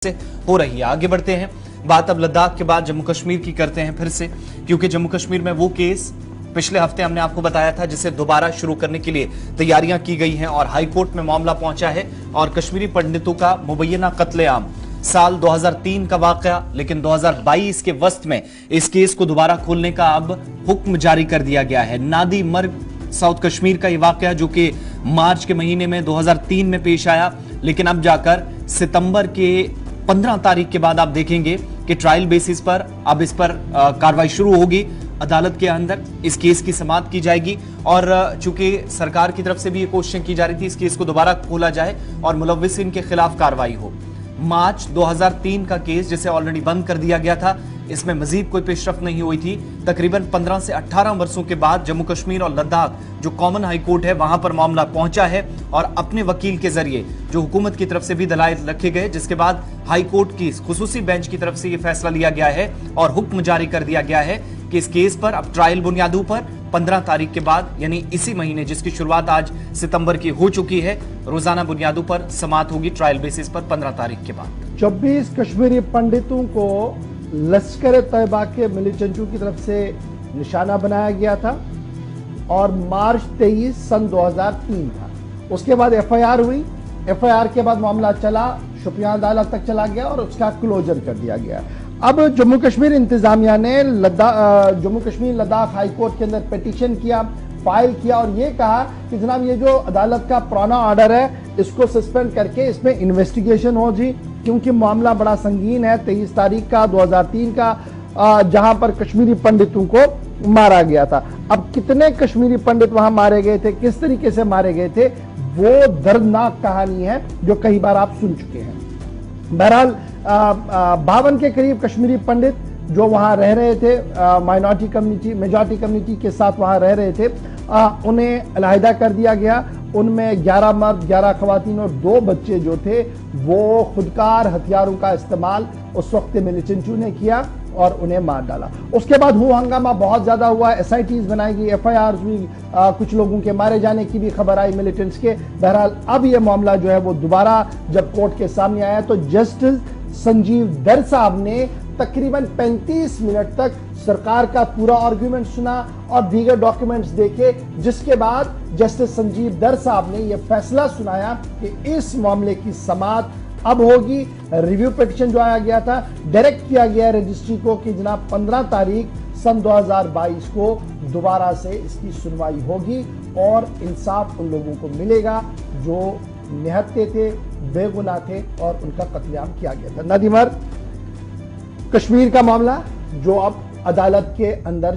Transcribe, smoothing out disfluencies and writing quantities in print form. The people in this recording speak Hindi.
से हो रही है। आगे बढ़ते हैं, बात अब लद्दाख के बाद जम्मू कश्मीर की करते हैं फिर से, क्योंकि जम्मू कश्मीर में वो केस पिछले हफ्ते हमने आपको बताया था जिसे दोबारा शुरू करने के लिए तैयारियां की गई हैं और हाईकोर्ट में मामला पहुंचा है और कश्मीरी पंडितों का मुबैना कत्लेआम साल 2003 का वाकया, लेकिन 2022 के वस्त में इस केस को दोबारा खोलने का अब हुक्म जारी कर दिया गया है। नादी मर्ग साउथ कश्मीर का ये वाकया जो कि मार्च के महीने में 2003 में पेश आया, लेकिन अब जाकर सितंबर के 15 तारीख के बाद आप देखेंगे कि ट्रायल बेसिस पर अब इस पर कार्रवाई शुरू होगी। अदालत के अंदर इस केस की समाअत की जाएगी और चूंकि सरकार की तरफ से भी ये कोशिश की जा रही थी इस केस को दोबारा खोला जाए और मुलव्विसिन के खिलाफ कार्रवाई हो। मार्च 2003 का केस जिसे ऑलरेडी बंद कर दिया गया था, इसमें मजीद कोई पेशरफ्त नहीं हुई थी। तकरीबन 15 से 18 वर्षों के बाद जम्मू कश्मीर और लद्दाख जो कॉमन हाई कोर्ट है वहां पर मामला पहुंचा है और अपने वकील के जरिए जो हुकूमत की तरफ से भी दलाइल रखे गए, जिसके बाद हाई कोर्ट की खुसूसी बेंच की तरफ से यह फैसला लिया गया है और हुक्म जारी कर दिया गया है कि इस केस पर अब ट्रायल बुनियादों पर 15 तारीख के बाद यानी इसी महीने जिसकी शुरुआत आज सितंबर की हो चुकी है, रोजाना बुनियादों पर समाअत होगी ट्रायल बेसिस पर 15 तारीख के बाद। 24 कश्मीरी पंडितों को लश्कर तैयबा के मिलिटेंटों की तरफ से निशाना बनाया गया था और मार्च 23 सन 2003 था। उसके बाद एफआईआर हुई। एफआईआर के बाद मामला चला, शोपियां अदालत तक चला गया और उसका क्लोजर कर दिया गया। अब जम्मू कश्मीर इंतजामिया ने जम्मू कश्मीर लद्दाख हाई कोर्ट के अंदर पिटीशन किया, फाइल किया और ये कहा कि जनाब ये जो अदालत का पुराना ऑर्डर है इसको सस्पेंड करके इसमें इन्वेस्टिगेशन हो जी, क्योंकि मामला बड़ा संगीन है। 23 तारीख का 2003 का जहां पर कश्मीरी पंडितों को मारा गया था। अब कितने कश्मीरी पंडित वहां मारे गए थे, किस तरीके से मारे गए थे, वो दर्दनाक कहानी है जो कई बार आप सुन चुके हैं। बहरहाल 52 के करीब कश्मीरी पंडित जो वहां रह रहे थे, माइनॉरिटी कम्युनिटी मेजॉरिटी कम्युनिटी के साथ वहां रह रहे थे, उन्हें अलहदा कर दिया गया। उनमें 11 मर्द 11 खवातीन और 2 बच्चे जो थे वो खुदकार हथियारों का इस्तेमाल उस वक्त मिलिटेंटों ने किया और उन्हें मार डाला। उसके बाद हंगामा बहुत ज्यादा हुआ, एसआईटीज बनाई गई, एफआईआर हुई, कुछ लोगों के मारे जाने की भी खबर आई मिलिटेंट्स के। बहरहाल अब यह मामला जो है वो दोबारा जब कोर्ट के सामने आया तो जस्टिस संजीव दर साहब ने तकरीबन 35 मिनट तक सरकार का पूरा आर्गुमेंट सुना और दीगर डॉक्यूमेंट्स देखे, जिसके बाद जस्टिस संजीव दर साहब ने यह फैसला सुनाया कि इस मामले की समाअत अब होगी। रिव्यू पिटीशन जो आया गया था डायरेक्ट किया गया रजिस्ट्री को कि जनाब 15 तारीख सन 2022 को दोबारा से इसकी सुनवाई होगी और इंसाफ उन लोगों को मिलेगा जो निहत्थे थे, बेगुनाह थे और उनका कत्लेआम किया गया था। नादी मर्ग कश्मीर का मामला जो अब अदालत के अंदर